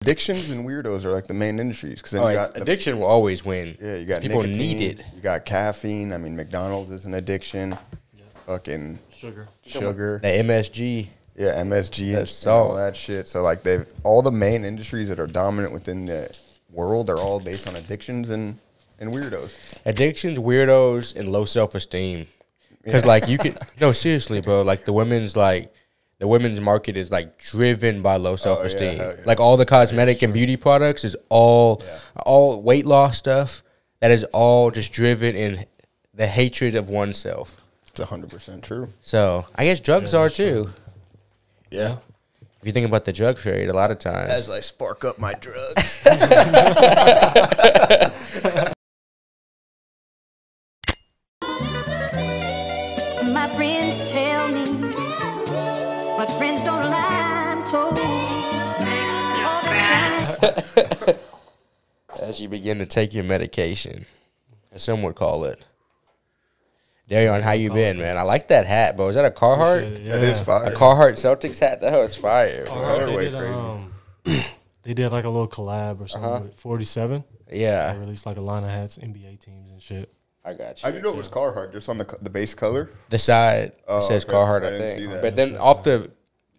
Addictions and weirdos are like the main industries. Because then you got addiction will always win. Yeah, you got people nicotine, need it. You got caffeine. I mean, McDonald's is an addiction. Yeah. Fucking sugar. The MSG. Yeah, MSG and all that shit. So like all the main industries that are dominant within the world are all based on addictions and weirdos. Addictions, weirdos, and low self-esteem. Because like you could no seriously, bro. Like the women's market is like driven by low self-esteem. Yeah. Like all the cosmetic and beauty products is all weight loss stuff. That is all just driven in the hatred of oneself. It's 100% true. So I guess drugs are too. Yeah. If you think about the drug trade, a lot of times. As I spark up my drugs. My friends tell me, but friends don't lie, I'm told. All the time. As you begin to take your medication, as some would call it. Darion, how you been, man? I like that hat, bro. Is that a Carhartt? Yeah. That is fire. A Carhartt Celtics hat? That was fire. Colorway crazy. They did like a little collab or something with 47. Yeah. They released like a line of hats, NBA teams and shit. I got you. I didn't know it was Carhartt, just on the base color. The side says Carhartt, I didn't think. see that. But then off the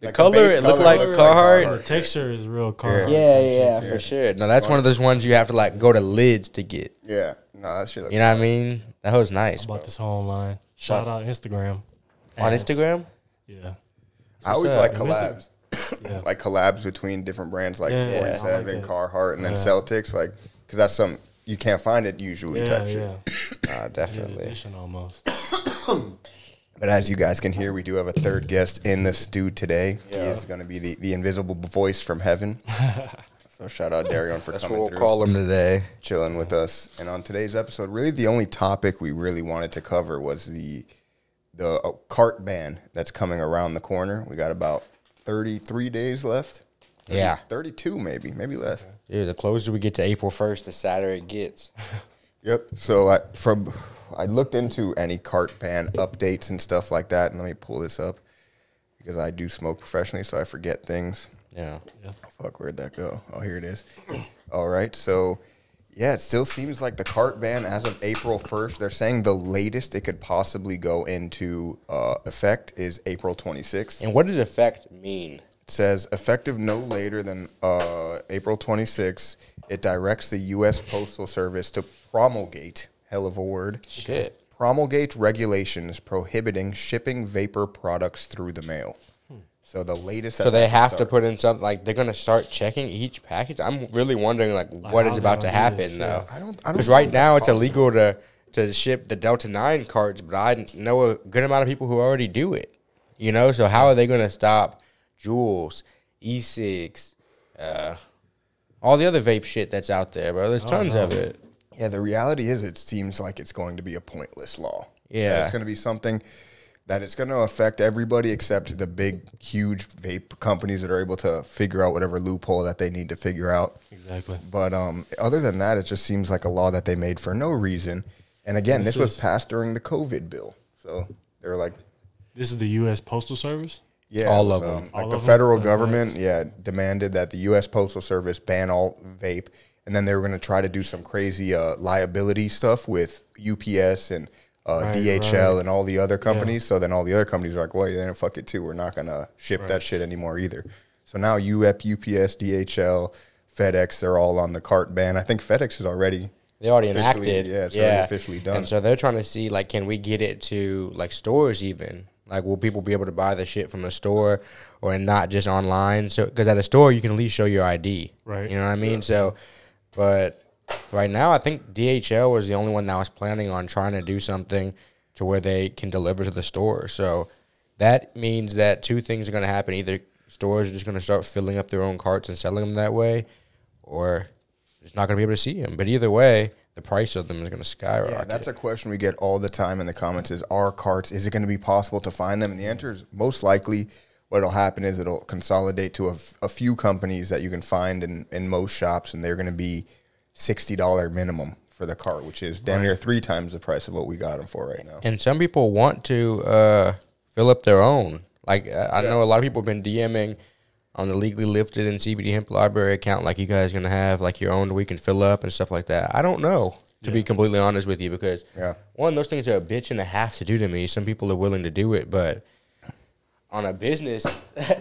like color, it looked like Carhartt. The texture is real Carhartt. Yeah, for sure. No, that's one of those ones you have to like go to Lids to get. Yeah. No, that shit. You know what I mean? That was nice. I bought this online. Shout out Instagram. On Instagram? Yeah. I always like collabs. Like collabs between different brands like 47, like Carhartt, and then Celtics. Like, because that's something you can't find it usually type shit. Definitely. Edition almost. But as you guys can hear, we do have a third guest in the stew today. He is going to be the invisible voice from heaven. So shout out Darion for coming through. That's what we'll call him today. Chilling with us. And on today's episode, really the only topic we really wanted to cover was the cart ban that's coming around the corner. We got about 33 days left. 32 maybe less. Dude, the closer we get to April 1st, the sadder it gets. Yep. So I looked into any cart ban updates and stuff like that, and let me pull this up because I do smoke professionally, so I forget things. Yeah. Fuck, where'd that go? Oh, here it is. All right. So, yeah, it still seems like the cart ban as of April 1st, they're saying the latest it could possibly go into effect is April 26th. And what does effect mean? It says effective no later than April 26th. It directs the U.S. Postal Service to promulgate, hell of a word. Shit. Promulgate regulations prohibiting shipping vapor products through the mail. So the latest. So they have to put in something like they're gonna start checking each package. I'm really wondering like what is about to happen though. I don't. Because right now it's illegal to ship the Delta-8 carts, but I know a good amount of people who already do it. You know, so how are they gonna stop Juuls, E-cigs, all the other vape shit that's out there, bro? There's tons of it. Yeah, the reality is it seems like it's going to be a pointless law. Yeah, it's going to be something that it's going to affect everybody except the big, huge vape companies that are able to figure out whatever loophole that they need to figure out. Exactly. But other than that, it just seems like a law that they made for no reason. And again, this was passed during the COVID bill. So they're like... This is the U.S. Postal Service? Yeah. All of them. Like the federal government, demanded that the U.S. Postal Service ban all vape. And then they were going to try to do some crazy liability stuff with UPS and... DHL and all the other companies. So then all the other companies are like, well, then fuck it too. We're not going to ship that shit anymore either. So now UPS, DHL, FedEx, they're all on the cart ban. I think FedEx is already... They already enacted. Yeah, it's already officially done. And so they're trying to see, like, can we get it to, like, stores even? Like, will people be able to buy the shit from the store or not just online? So, because at a store, you can at least show your ID. Right. You know what I mean? Yeah. So, but... Right now, I think DHL was the only one that was planning on trying to do something to where they can deliver to the store. So that means that two things are going to happen. Either stores are just going to start filling up their own carts and selling them that way, or it's not going to be able to see them. But either way, the price of them is going to skyrocket. Yeah, that's a question we get all the time in the comments is, are carts, is it going to be possible to find them? And the answer is most likely what will happen is it'll consolidate to a few companies that you can find in most shops, and they're going to be $60 minimum for the cart, which is damn near 3 times the price of what we got them for right now. And some people want to fill up their own. Like, I know a lot of people have been DMing on the Legally Lifted and CBD Hemp Library account, like you guys going to have like your own where we can fill up and stuff like that? I don't know, to be completely honest with you, because one, those things are a bitch and a half to do to me. Some people are willing to do it, but on a business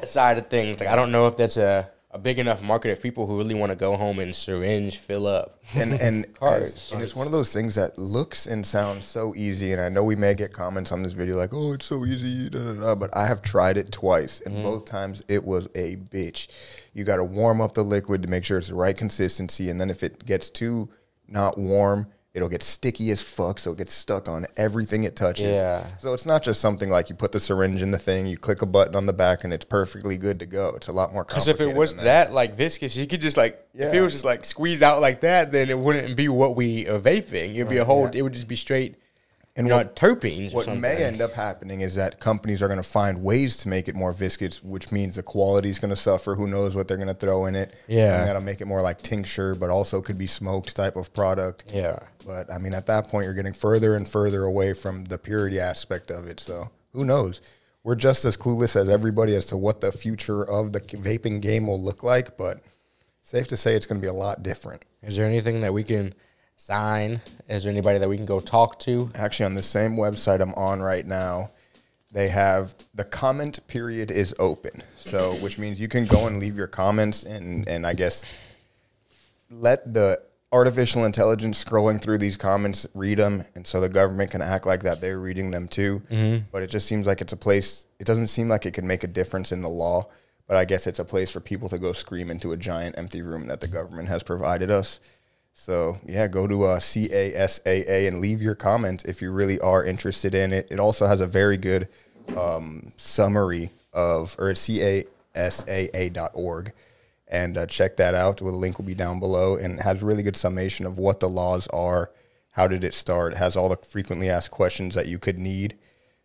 side of things, like I don't know if that's a big enough market of people who really want to go home and syringe fill up and cards. And it's one of those things that looks and sounds so easy. And I know we may get comments on this video like, "Oh, it's so easy," but I have tried it twice, and both times it was a bitch. You got to warm up the liquid to make sure it's the right consistency, and then if it gets too not warm, it'll get sticky as fuck, so it gets stuck on everything it touches. Yeah. So it's not just something like you put the syringe in the thing, you click a button on the back, and it's perfectly good to go. It's a lot more complicated. Because if it was that like viscous, you could just like, if it was just like squeeze out like that, then it wouldn't be what we are vaping. It'd be a whole, it would just be straight, and not terpenes. What may end up happening is that companies are going to find ways to make it more viscous, which means the quality is going to suffer. Who knows what they're going to throw in it? Yeah. And that'll make it more like tincture, but also could be smoked type of product. Yeah. But I mean, at that point, you're getting further and further away from the purity aspect of it. So who knows? We're just as clueless as everybody as to what the future of the vaping game will look like, but safe to say it's going to be a lot different. Is there anything that we can sign? Is there anybody that we can go talk to? Actually, on the same website I'm on right now, they have the comment period is open. So, which means you can go and leave your comments and I guess let the artificial intelligence scrolling through these comments read them. And so the government can act like that they're reading them too. But it just seems like it's a place, it doesn't seem like it can make a difference in the law. But I guess it's a place for people to go scream into a giant empty room that the government has provided us. So, yeah, go to CASAA and leave your comment if you really are interested in it. It also has a very good summary of, or it's CASAA.org. And check that out. The link will be down below. And it has a really good summation of what the laws are, how did it start. It has all the frequently asked questions that you could need.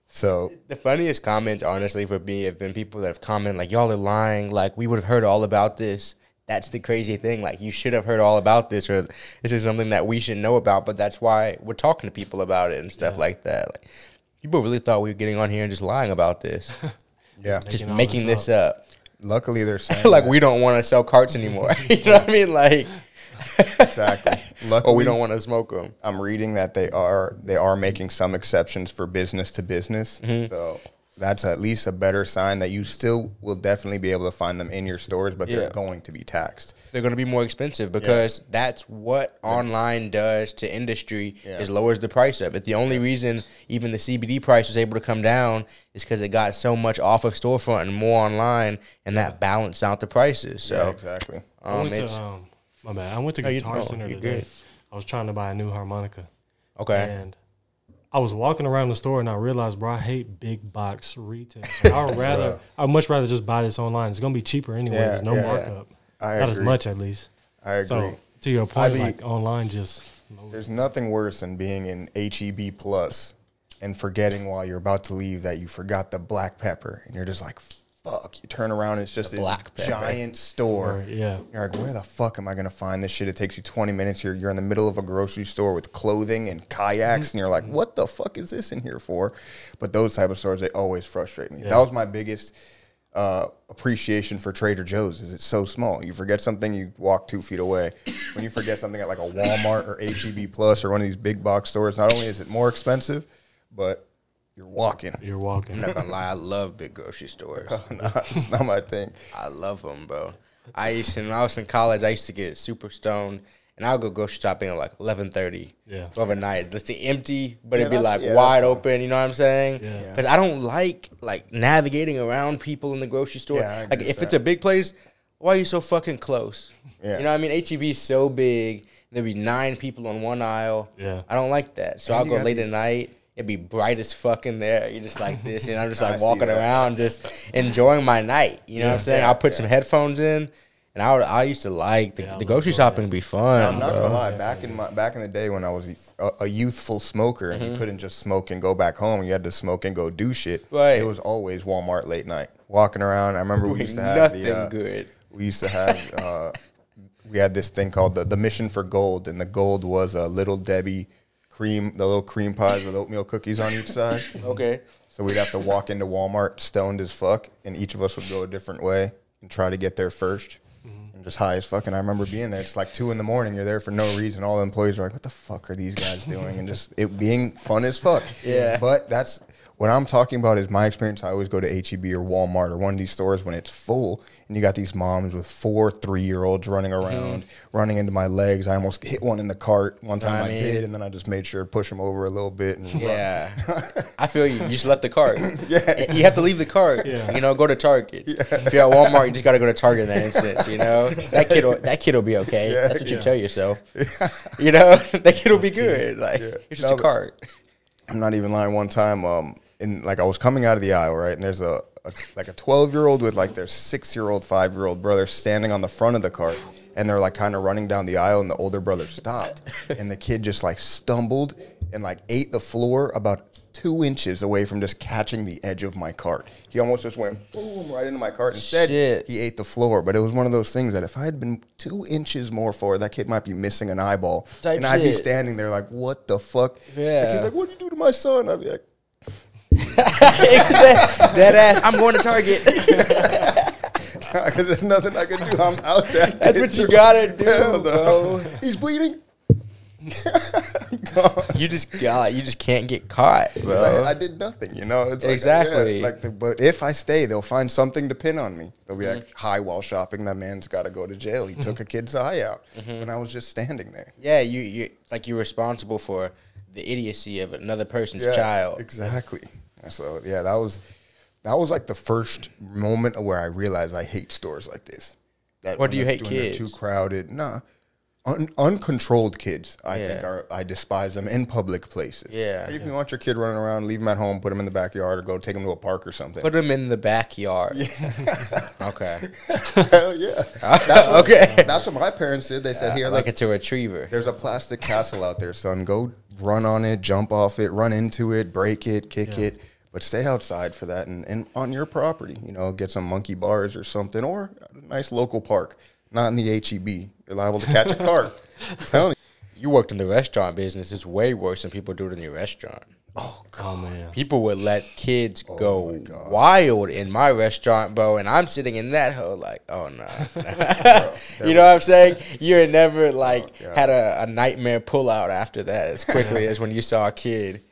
So the funniest comments, honestly, for me have been people that have commented, like, y'all are lying. Like, we would have heard all about this. That's the crazy thing. Like, you should have heard all about this, or this is something that we should know about, but that's why we're talking to people about it and stuff like that. Like, people really thought we were getting on here and just lying about this. Just making this up. Luckily, they're saying like, we don't want to sell carts anymore. You know what I mean? Like, exactly. Luckily, or we don't want to smoke them. I'm reading that they are making some exceptions for business to business. So that's at least a better sign that you still will definitely be able to find them in your stores, but they're going to be taxed. They're going to be more expensive because that's what online does to industry is lowers the price of it. The only reason even the CBD price was able to come down is because it got so much off of storefront and more online, and that balanced out the prices. So exactly. I went to Guitar Center today. I was trying to buy a new harmonica. Okay. And I was walking around the store and I realized, bro, I hate big box retail. I'd much rather just buy this online. It's gonna be cheaper anyway. There's no markup. Not as much, at least. I agree. So to your point, like online, there's nothing worse than being in HEB Plus and forgetting while you're about to leave that you forgot the black pepper, and you're just like, fuck. You turn around, it's just this giant store. You're like, where the fuck am I going to find this shit? It takes you 20 minutes. You're in the middle of a grocery store with clothing and kayaks, and you're like, what the fuck is this in here for? But those type of stores, they always frustrate me. That was my biggest appreciation for Trader Joe's, is it's so small. You forget something, you walk 2 feet away. When you forget something at like a Walmart or HEB Plus or one of these big box stores, not only is it more expensive, but you're walking. I'm not gonna lie, I love big grocery stores. It's not my thing. I love them, bro. When I was in college, I used to get super stoned, and I'll go grocery shopping at like 11:30 overnight. Let's say empty, but it'd be like wide open. You know what I'm saying? Because I don't like navigating around people in the grocery store. Like if it's a big place, why are you so fucking close? You know what I mean? HEB is so big. There'd be 9 people on one aisle. I don't like that. So I'll go late at night. It'd be bright as fuck in there. You're just like this, and I'm just like walking around, just enjoying my night. You know what I'm saying? I'll put some headphones in, and I used to like the grocery shopping. Be fun. I'm not gonna lie. Back in the day when I was a youthful smoker, and you couldn't just smoke and go back home. You had to smoke and go do shit. It was always Walmart late night, walking around. I remember we used to have good. We used to have we had this thing called the Mission for Gold, and the gold was a Little Debbie the little cream pies with oatmeal cookies on each side. Okay. So we'd have to walk into Walmart stoned as fuck, and each of us would go a different way. and try to get there first. And just high as fucking. I remember being there. It's like 2 in the morning. You're there for no reason. All the employees are like, what the fuck are these guys doing? And just it being fun as fuck. Yeah. But that's what I'm talking about is my experience. I always go to H-E-B or Walmart or one of these stores when it's full and you got these moms with 4 3-year-olds running around, running into my legs. I almost hit one in the cart one time. I did, and then I just made sure to push them over a little bit. And yeah. I feel you. You just left the cart. Yeah. You have to leave the cart. Yeah. You know, go to Target. Yeah. If you're at Walmart, you just got to go to Target in that instance, you know? That kid will be okay. Yeah. That's what you tell yourself. Yeah. You know? That kid will be good. Like, it's just a cart. I'm not even lying. One time, I was coming out of the aisle, right, and there's a 12-year-old with like their 6-year-old, 5-year-old brother standing on the front of the cart, and they're like kind of running down the aisle, and the older brother stopped, and the kid just like stumbled and like ate the floor about 2 inches away from just catching the edge of my cart. He almost just went boom right into my cart. Instead, he ate the floor, but it was one of those things that if I had been 2 inches more forward, that kid might be missing an eyeball, and I'd be standing there like, what the fuck? Yeah. The kid's like, what did you do to my son? I'd be like, that ass, I'm going to Target. Because there's nothing I can do. I'm out there. That's what you gotta do, bro. He's bleeding. You just can't get caught, bro. I did nothing, you know. It's exactly. But if I stay, they'll find something to pin on me. They'll be like, "Hi, while shopping, that man's got to go to jail. He took a kid's eye out," and I was just standing there. Yeah, you're responsible for the idiocy of another person's child. Exactly. So yeah, that was like the first moment where I realized I hate stores like this. What do you hate kids? Too crowded. Nah, uncontrolled kids. I think I despise them in public places. Yeah. If you want your kid running around, leave him at home, put him in the backyard, or go take him to a park or something. Put him in the backyard. Yeah. Okay. Hell yeah. That's what my parents did. They said, "Here, like it's a retriever. There's a plastic castle out there, son. Go run on it, jump off it, run into it, break it, kick it." But stay outside for that and on your property, you know, get some monkey bars or something, or a nice local park, not in the H-E-B. You're liable to catch a cart. I'm telling you. You worked in the restaurant business. It's way worse than people do it in your restaurant. Oh, God. Man. People would let kids go wild in my restaurant, bro, and I'm sitting in that hole like, oh, no. You know what I'm saying? You had never, had a nightmare pullout after that as quickly as when you saw a kid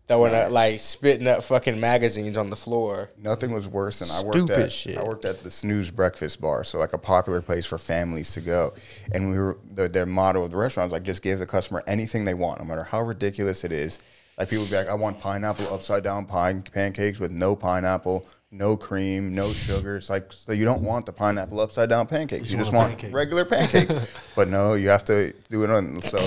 throwing spitting up fucking magazines on the floor. Nothing was worse than I worked at the Snooze Breakfast Bar, so like a popular place for families to go. And their motto of the restaurant was like, just give the customer anything they want, no matter how ridiculous it is. Like people would be like, I want pineapple upside down pancakes with no pineapple, no cream, no sugar. It's like, so you don't want the pineapple upside down pancakes. You just want regular pancakes. But no, you have to do it on. So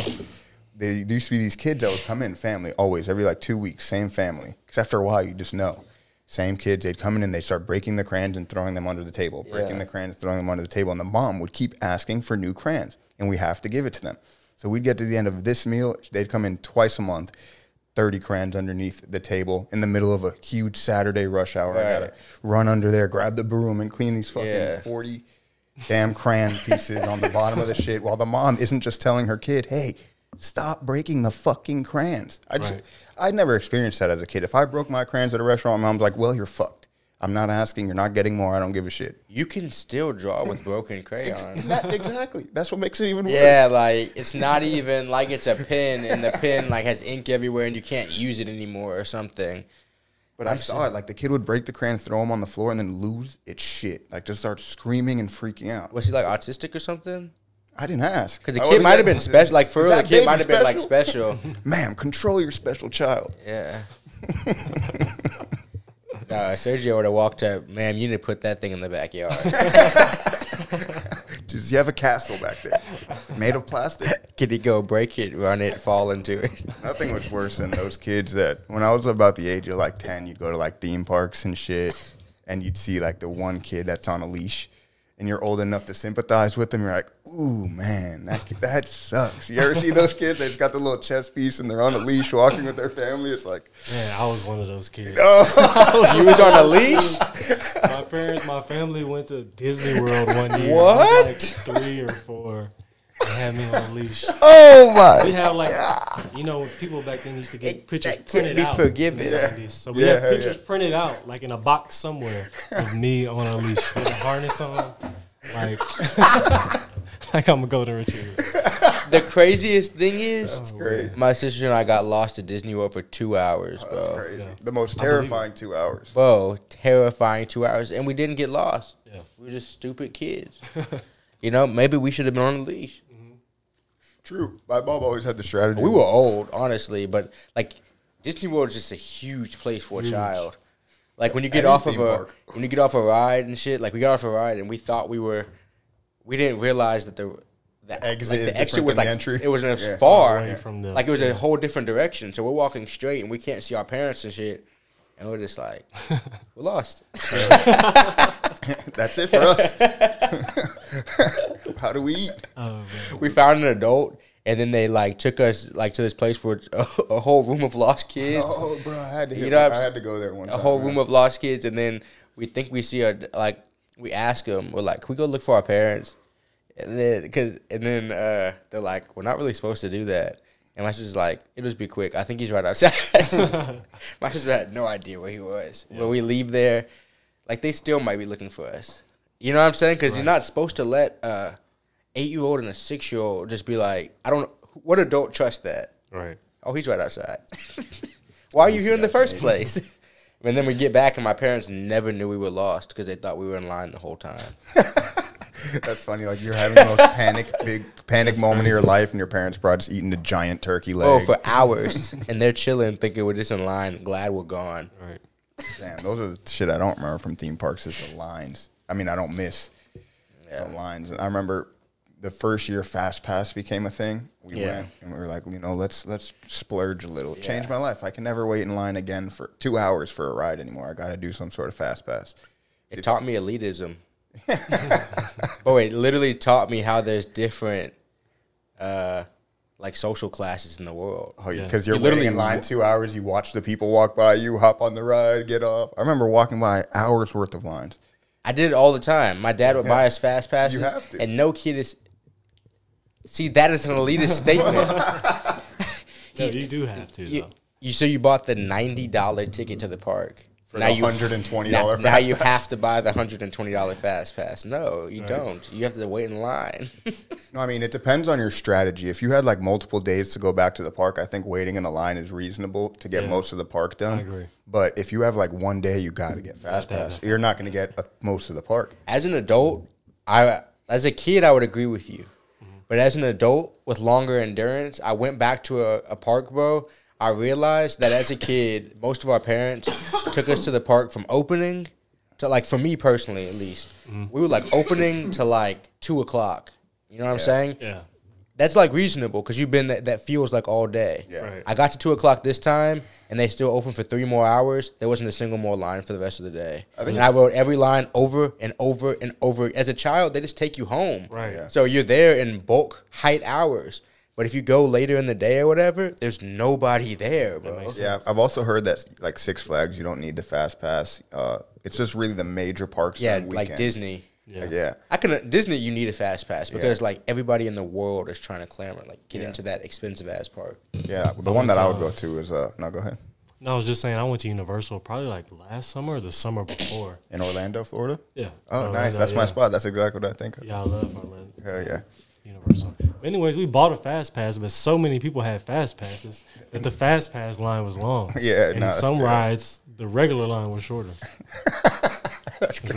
there used to be these kids that would come in, family, always, every 2 weeks, same family. Because after a while, you just know. Same kids, they'd come in and they'd start breaking the crayons and throwing them under the table. Breaking the crayons, throwing them under the table. And the mom would keep asking for new crayons. And we have to give it to them. So we'd get to the end of this meal. They'd come in twice a month. 30 crayons underneath the table in the middle of a huge Saturday rush hour. I gotta run under there, grab the broom, and clean these fucking 40 damn crayon pieces on the bottom of the shit while the mom isn't just telling her kid, hey, stop breaking the fucking crayons. I never experienced that as a kid. If I broke my crayons at a restaurant, my mom's like, well, you're fucked. I'm not asking. You're not getting more. I don't give a shit. You can still draw with broken crayons. Exactly. That's what makes it even worse. Yeah, it's not even like it's a pen and the pen has ink everywhere and you can't use it anymore or something. But I saw it. The kid would break the crayon, throw them on the floor, and then lose its shit. Just start screaming and freaking out. Was he autistic or something? I didn't ask. Because the kid might have been special. For real, the kid might have been special. Ma'am, control your special child. Yeah. Sergio would have walked up, ma'am, you need to put that thing in the backyard. Does he have a castle back there made of plastic? Could he go break it, run it, fall into it? Nothing was worse than those kids that, when I was about the age of 10, you'd go to theme parks and shit, and you'd see the one kid that's on a leash, and you're old enough to sympathize with them. You're like, ooh, man, that sucks. You ever see those kids? They just got the little chess piece, and they're on a leash walking with their family. It's like... Man, I was one of those kids. You was on a leash? My family went to Disney World one year. What? I was 3 or 4. had me on a leash. Oh my! We have like, you know, people back then used to get pictures printed out. Forgiven. Yeah. So we have pictures printed out, like in a box somewhere, of me on a leash with a harness on, like, like I'm a golden retriever. The craziest thing is, my sister and I got lost at Disney World for 2 hours, bro. That's crazy. Yeah. The most terrifying 2 hours. Bro, terrifying 2 hours, and we didn't get lost. Yeah. We were just stupid kids. You know, maybe we should have been on a leash. True. My mom always had the strategy. We were old, honestly, but like Disney World is just a huge place for a child. Like when you get off of a ride and shit, like we got off a ride and we thought we didn't realize that the exit was like entry. It wasn't as far from like it was a whole different direction. So we're walking straight and we can't see our parents and shit, and we're just like, we're lost. That's it for us. How do we eat? We found an adult, and then they like took us like to this place where it's a whole room of lost kids. Oh, bro, I had to. I had to go there one time. A whole room of lost kids, and then we think we see we ask them, we're like, can we go look for our parents? And then they're like, we're not really supposed to do that. And my sister's like, it'll just be quick. I think he's right outside. My sister had no idea where he was. Yeah. When we leave there, like they still might be looking for us. You know what I'm saying? Because you're not supposed to let 8-year-old and a 6-year-old just be like, what adult trust that? Right. Oh, he's right outside. Why are you here in the first place? And then we get back and my parents never knew we were lost because they thought we were in line the whole time. That's funny. Like you're having the most big panic moment of your life, and your parents probably just eating a giant turkey leg. Oh, for hours, and they're chilling, thinking we're just in line. Glad we're gone. Right. Damn, those are the shit I don't remember from theme parks. Is the lines. I mean, I don't miss the lines. I remember the first year Fast Pass became a thing. We went and we were like, you know, let's splurge a little. It changed my life. I can never wait in line again for 2 hours for a ride anymore. I got to do some sort of Fast Pass. It taught me elitism. Oh, it literally taught me how there's different like social classes in the world. Oh, yeah, because you're literally in line 2 hours. You watch the people walk by you, hop on the ride, get off. I remember walking by hours worth of lines. I did it all the time. My dad would buy us Fast Passes. You have to. And no kid is. See, that is an elitist statement. No, you do have to. So you bought the $90 ticket to the park. For now $120 Fast Now you Pass. have to buy the $120 Fast Pass. No, you don't. You have to wait in line. No, I mean, it depends on your strategy. If you had like multiple days to go back to the park, I think waiting in a line is reasonable to get most of the park done. I agree. But if you have like one day, you got to get Fast Pass. You're not going to get most of the park. As an adult, as a kid, I would agree with you. But as an adult with longer endurance, I went back to a park, bro. I realized that as a kid, most of our parents took us to the park from opening to, like, for me personally at least, we were like opening to like 2 o'clock. You know what I'm saying? Yeah. That's like reasonable because you've been that feels like all day. Yeah. Right. I got to 2 o'clock this time, and they still open for 3 more hours. There wasn't a single more line for the rest of the day. I wrote every line over and over and over. As a child, they just take you home. Right. Yeah. So you're there in bulk height hours. But if you go later in the day or whatever, there's nobody there, bro. Yeah, I've also heard that like Six Flags, you don't need the Fast Pass. It's just really the major parks. Yeah, on weekends. like Disney. Yeah. Disney, you need a Fast Pass because like everybody in the world is trying to clamor, like get into that expensive ass park. Yeah, the one that I would go to is no, go ahead. No, I was just saying I went to Universal probably like last summer or the summer before. In Orlando, Florida? Yeah. Oh, Orlando, nice. That's my spot. That's exactly what I think of. Yeah, I love Orlando. Hell yeah. Universal. Anyways, we bought a Fast Pass, but so many people had Fast Passes that the Fast Pass line was long. Yeah, and some rides, the regular line was shorter.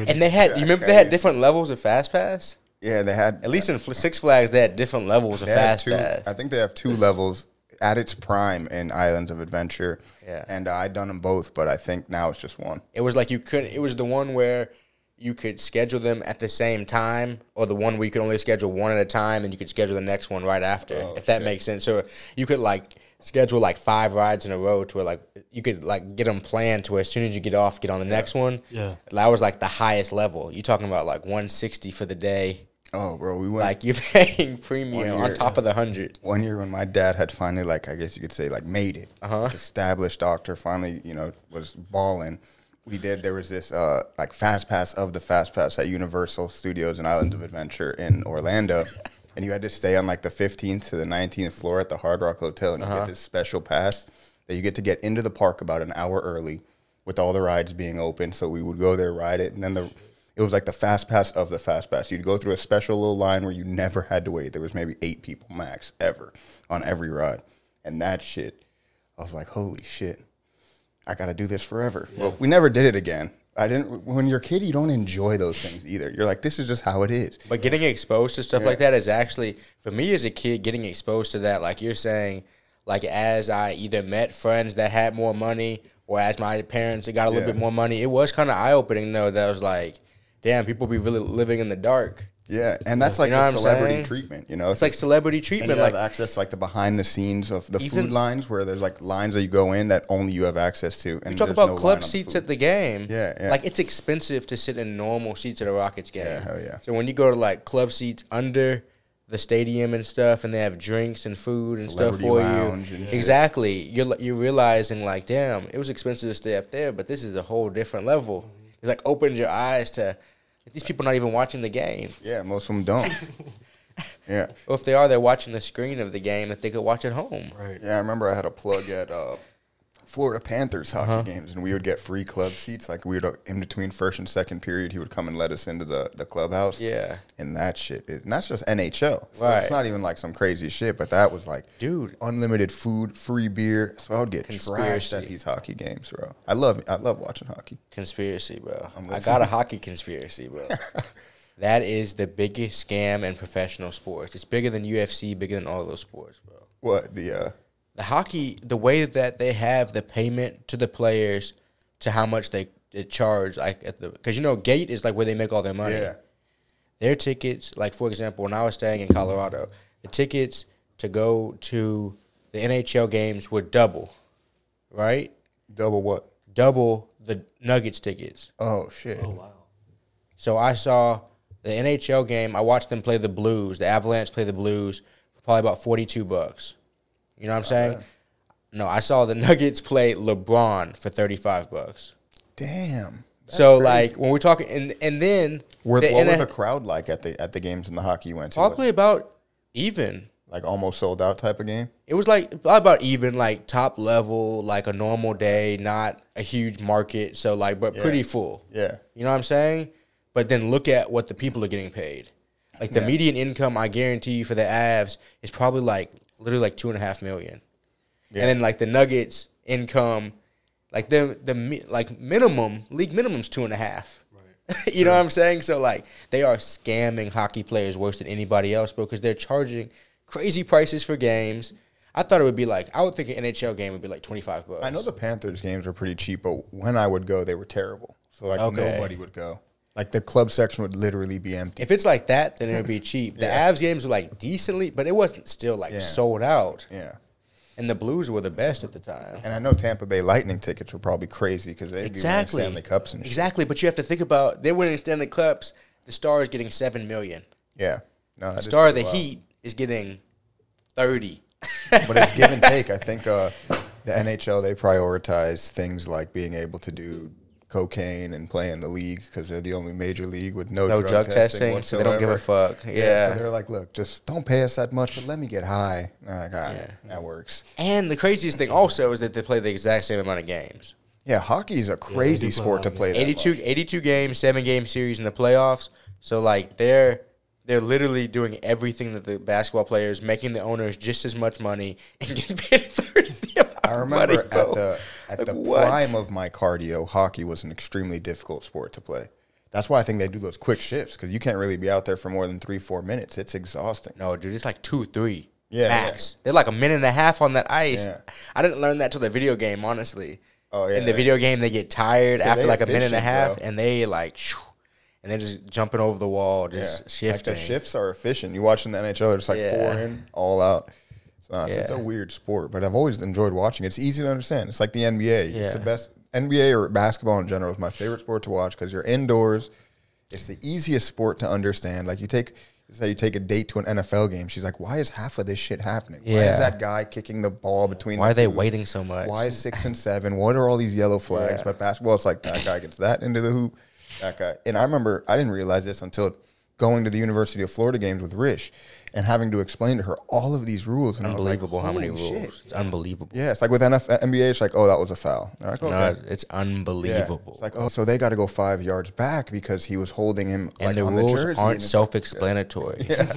And they had, you remember they had different levels of Fast Pass? Yeah, they had. At least in Six Flags, they had different levels of Fast Pass. I think they have 2 levels at its prime in Islands of Adventure. Yeah. And I'd done them both, but I think now it's just one. It was like it was the one where you could schedule them at the same time, or the one where you could only schedule one at a time, and you could schedule the next one right after, if that makes sense. So you could like schedule like 5 rides in a row to where like you could like get them planned to where as soon as you get off, get on the next one. Yeah, that was like the highest level. You talking about like 160 for the day? Oh, bro, we went. Like you're paying premium on top of the 100. One year when my dad had finally, like, I guess you could say, like, made it. Established doctor, finally, you know, was balling. There was this, like, Fast Pass of the Fast Pass at Universal Studios and Islands of Adventure in Orlando. and you had to stay on like the 15th to the 19th floor at the Hard Rock Hotel, and you get this special pass that you get to get into the park about an hour early with all the rides being open. So we would go there, ride it, and then it was like the fast pass of the fast pass. You'd go through a special little line where you never had to wait. There was maybe 8 people max ever on every ride. And that shit, I was like, holy shit, I got to do this forever. Yeah. Well, we never did it again. When you're a kid, you don't enjoy those things either. You're like, this is just how it is. But getting exposed to stuff like that is actually, for me as a kid, getting exposed to that, like you're saying, like as I either met friends that had more money or as my parents that got a little bit more money, it was kind of eye-opening, though, that I was like, damn, people be really living in the dark. Yeah, and that's like the celebrity treatment, you know? It's like celebrity treatment. And you have access to like the behind-the-scenes of the food lines where there's like lines that you go in that only you have access to. And you talk about club seats at the game. Yeah. Like it's expensive to sit in normal seats at a Rockets game. Yeah, hell yeah. So when you go to like club seats under the stadium and stuff, and they have drinks and food and stuff for you. Exactly. You're realizing like, damn, it was expensive to stay up there, but this is a whole different level. It's like opens your eyes to these people not even watching the game. Yeah, most of them don't. Yeah. Or if they are, they're watching the screen of the game that they could watch at home. Right. Yeah, I remember I had a plug at Florida Panthers hockey games, and we would get free club seats. Like we would, in between first and second period, he would come and let us into the clubhouse. Yeah. And that shit and that's just NHL. So it's not even like some crazy shit, but that was like, dude, unlimited food, free beer. So I would get trashed at these hockey games, bro. I love watching hockey. Conspiracy, bro. I got a hockey conspiracy, bro. That is the biggest scam in professional sports. It's bigger than UFC, bigger than all those sports, bro. What the hockey, the way that they have the payment to the players to how much they charge, like because gate is like where they make all their money. Yeah. Their tickets, like for example, when I was staying in Colorado, the tickets to go to the NHL games would double, right? Double what? Double the Nuggets tickets. Oh shit! Oh wow! So I saw the NHL game. I watched them play the Blues. The Avalanche play the Blues for probably about $42. You know what I'm saying? No, I saw the Nuggets play LeBron for $35. Damn. So crazy. Like when we're talking, and then what was the crowd like at the games in the hockey you went to? Probably about even. Like almost sold out type of game? It was like about even, like top level, like a normal day, not a huge market, so like but pretty full. Yeah. You know what I'm saying? But then look at what the people are getting paid. Like the median income, I guarantee you, for the Avs is probably like literally like $2.5 million. Yeah. And then like the Nuggets income, like the minimum league minimum's 2.5. Right. You know what I'm saying? So like they are scamming hockey players worse than anybody else, bro, because they're charging crazy prices for games. I thought it would be like, I would think an NHL game would be like $25. I know the Panthers games were pretty cheap, but when I would go, they were terrible. So like nobody would go. Like the club section would literally be empty. If it's like that, then it would be cheap. The Avs games were like decently, but it wasn't still like sold out. Yeah. And the Blues were the best at the time. And I know Tampa Bay Lightning tickets were probably crazy because they'd be winning Stanley Cups and shit. Exactly, but you have to think about, they're winning Stanley Cups, the Star is getting $7 million. Yeah. No, the Star of the Heat is getting 30. But it's give and take. I think the NHL, they prioritize things like being able to do cocaine and play in the league because they're the only major league with no drug testing so they don't give a fuck. Yeah. So they're like, look, just don't pay us that much, but let me get high. Like, that works. And the craziest thing also is that they play the exact same amount of games. Yeah, hockey is a crazy sport to play. 82 games, 7-game series in the playoffs. So like they're literally doing everything that the basketball players, making the owners just as much money and getting paid 30. I remember at the prime of my cardio, hockey was an extremely difficult sport to play. That's why I think they do those quick shifts because you can't really be out there for more than 3-4 minutes. It's exhausting. No, dude, it's like 2-3 max. They're like a minute and a half on that ice. Yeah. I didn't learn that till the video game, honestly. Oh yeah. In the video game, they get tired after like a minute and a half, and they like, and they're just jumping over the wall, just shifting. Like the shifts are efficient. You watching the NHL, there's like 4 in, all out. So it's a weird sport, but I've always enjoyed watching it. It's easy to understand. It's like the NBA. It's the best. NBA or basketball in general is my favorite sport to watch because you're indoors. It's the easiest sport to understand. Like you take a date to an NFL game. She's like, why is half of this shit happening? Why is that guy kicking the ball between Why are they waiting so much? Why is 6 and 7? What are all these yellow flags? But basketball, it's like that guy gets that into the hoop. That guy. And I remember, I didn't realize this until going to the University of Florida games with Rish. and having to explain to her all of these rules. And Unbelievable I was like, how many holy rules. shit. It's unbelievable. Yeah, it's like with NBA, it's like, oh, that was a foul. Like, okay. No, it's unbelievable. Yeah. It's like, oh, so they got to go 5 yards back because he was holding him And like the on rules the jersey. aren't self-explanatory. Yeah.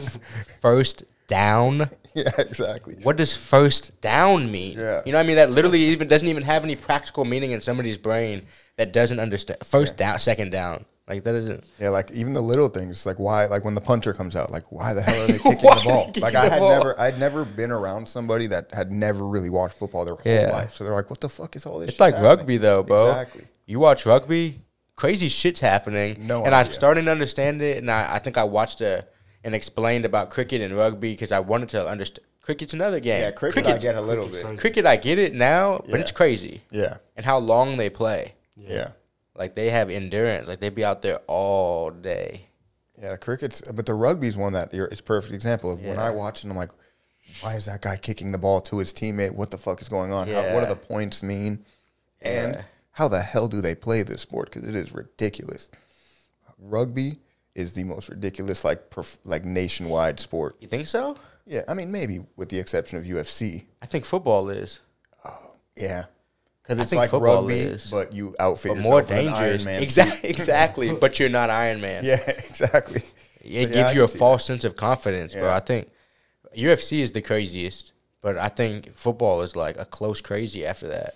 First down. Yeah, exactly. What does first down mean? Yeah. You know what I mean? That literally even doesn't even have any practical meaning in somebody's brain that doesn't understand. First down, second down. Like, that isn't. Yeah, like even the little things, like why, like when the punter comes out, like why the hell are they kicking the ball? Like I'd never been around somebody that had never really watched football their whole life. So they're like, what the fuck is all this? It's like happening? rugby though, bro. Exactly. You watch rugby, crazy shit's happening. No and idea. I'm starting to understand it. And I think I watched and explained about cricket and rugby because I wanted to understand. Cricket's another game. Yeah, cricket I get a little bit. Cricket, I get it now, but it's crazy. Yeah. And how long they play. Yeah. Like, they have endurance. Like, they be out there all day. Yeah, the cricket's, but the rugby's one that it's a perfect example of when I watch it, I'm like, why is that guy kicking the ball to his teammate? What the fuck is going on? Yeah. What do the points mean? And how the hell do they play this sport? Because it is ridiculous. Rugby is the most ridiculous, like nationwide sport. You think so? Yeah, I mean, maybe with the exception of UFC. I think football is. Yeah. Because it's think like football rugby, is. but you outfit But yourself more with an Iron dangerous. Man Exactly. But you're not Iron Man. suit. Yeah, exactly. It So, gives I you a can see false sense of confidence, bro. Yeah. I think UFC is the craziest, but I think football is like a close crazy after that.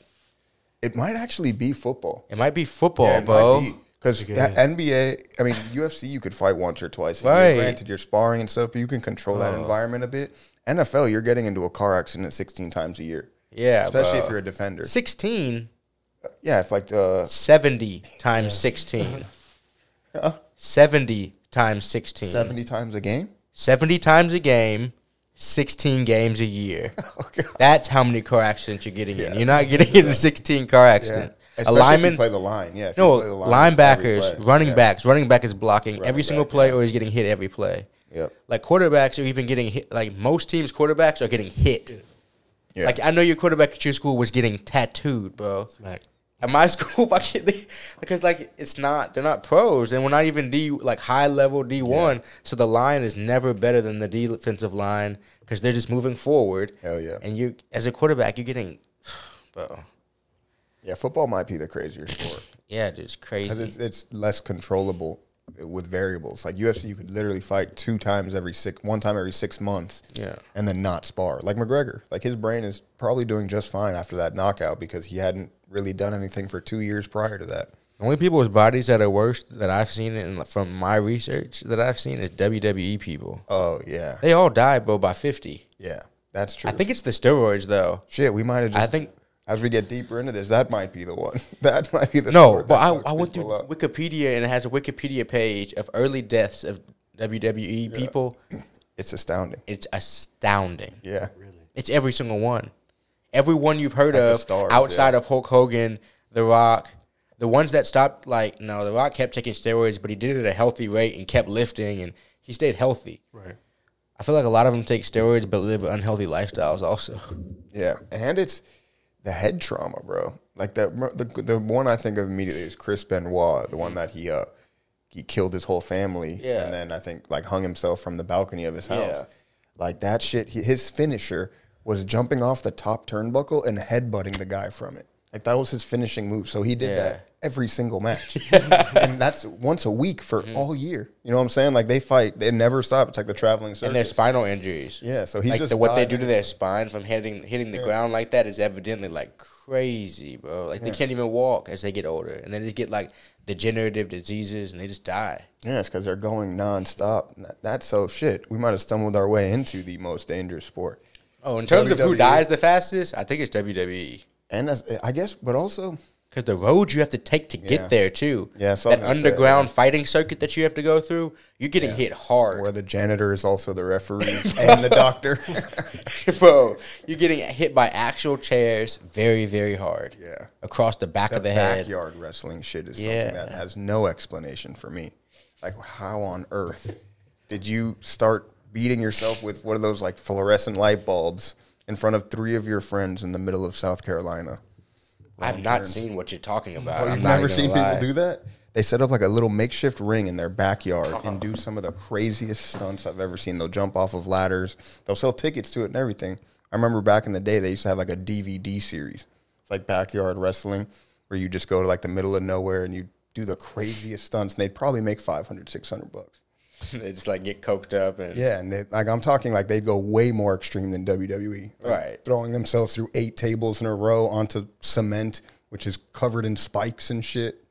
It might actually be football. It might be football, Yeah, it bro. Because NBA, I mean, UFC, you could fight once or twice a year. Right. Granted, you're sparring and stuff, but you can control that environment a bit. NFL, you're getting into a car accident 16 times a year. Yeah, Especially bro. if you're a defender. 16, Yeah, if like 70 times 16. 70 times 16. 70 times a game? 70 times a game, 16 games a year. Oh, God. That's how many car accidents you're getting in. Yeah. You're not getting in 16 car accidents. Especially if you play the line. Yeah, if you No, play the line, it's every linebackers, play. running Yeah. backs. Running back is blocking every Running single back, play yeah. or he's getting hit every play. Yep. Like quarterbacks are even getting hit. Like most teams' quarterbacks are getting hit. Yeah. Like I know your quarterback at your school was getting tattooed, bro. Smack. At my school, because like they're not pros, and we're not even high level D1. Yeah. So the line is never better than the defensive line because they're just moving forward. Hell yeah. And you, as a quarterback, you're getting, bro. Yeah, football might be the crazier sport. Yeah, dude, it's crazy. Because it's less controllable with variables. Like UFC, you could literally fight one time every 6 months. Yeah. And then not spar. Like McGregor. Like his brain is probably doing just fine after that knockout because he hadn't really done anything for 2 years prior to that. The only people's bodies that are worse that I've seen from my research that I've seen is WWE people. Oh, yeah. They all die, bro, by 50. Yeah, that's true. I think it's the steroids, though. Shit, we might have just... I think... As we get deeper into this, that might be the one. That might be the No, sport but that I fucks went through people up. Wikipedia, and it has a Wikipedia page of early deaths of WWE people. It's astounding. It's astounding. Yeah. It's every single one. Every one you've heard Like the of stars, outside yeah. of Hulk Hogan, The Rock. The ones that stopped, The Rock kept taking steroids, but he did it at a healthy rate and kept lifting, and he stayed healthy. Right. I feel like a lot of them take steroids but live unhealthy lifestyles also. Yeah. And it's the head trauma, bro. Like the one I think of immediately is Chris Benoit, the one that he killed his whole family. Yeah. And then I think hung himself from the balcony of his house. Yeah. Like that shit, his finisher was jumping off the top turnbuckle and headbutting the guy from it. Like that was his finishing move. So he did that every single match. And that's once a week for all year. You know what I'm saying? Like they fight, they never stop. It's like the traveling circus. And their spinal injuries. Yeah, so he's just what they do diving. to their spine from hitting the ground like that is evidently crazy, bro. Like they can't even walk as they get older, and they just get degenerative diseases, and they just die. Yeah, it's because they're going nonstop. That's so shit. We might have stumbled our way into the most dangerous sport. Oh, in terms of who WWE. dies the fastest, I think it's WWE. And I guess, but also, Because the road you have to take to Yeah. get there, too. Yeah, so I was that gonna say, underground fighting circuit that you have to go through, you're getting hit hard. where the janitor is also the referee and the doctor. Bro, you're getting hit by actual chairs very, very hard. Yeah. Across the back The of the head. backyard wrestling shit is Yeah. something that has no explanation for me. Like, how on earth did you start beating yourself with one of those fluorescent light bulbs in front of 3 of your friends in the middle of South Carolina? I've not seen what you're talking about. Oh, I'm you've not never even seen gonna people lie. do that? They set up like a little makeshift ring in their backyard and do some of the craziest stunts I've ever seen. They'll jump off of ladders. They'll sell tickets to it and everything. I remember back in the day, they used to have like a DVD series. It's like backyard wrestling where you just go to like the middle of nowhere and you do the craziest stunts. And they'd probably make $500, $600. They just like get coked up. And yeah, and like I'm talking like they'd go way more extreme than WWE. Like right. Throwing themselves through 8 tables in a row onto cement, which is covered in spikes and shit.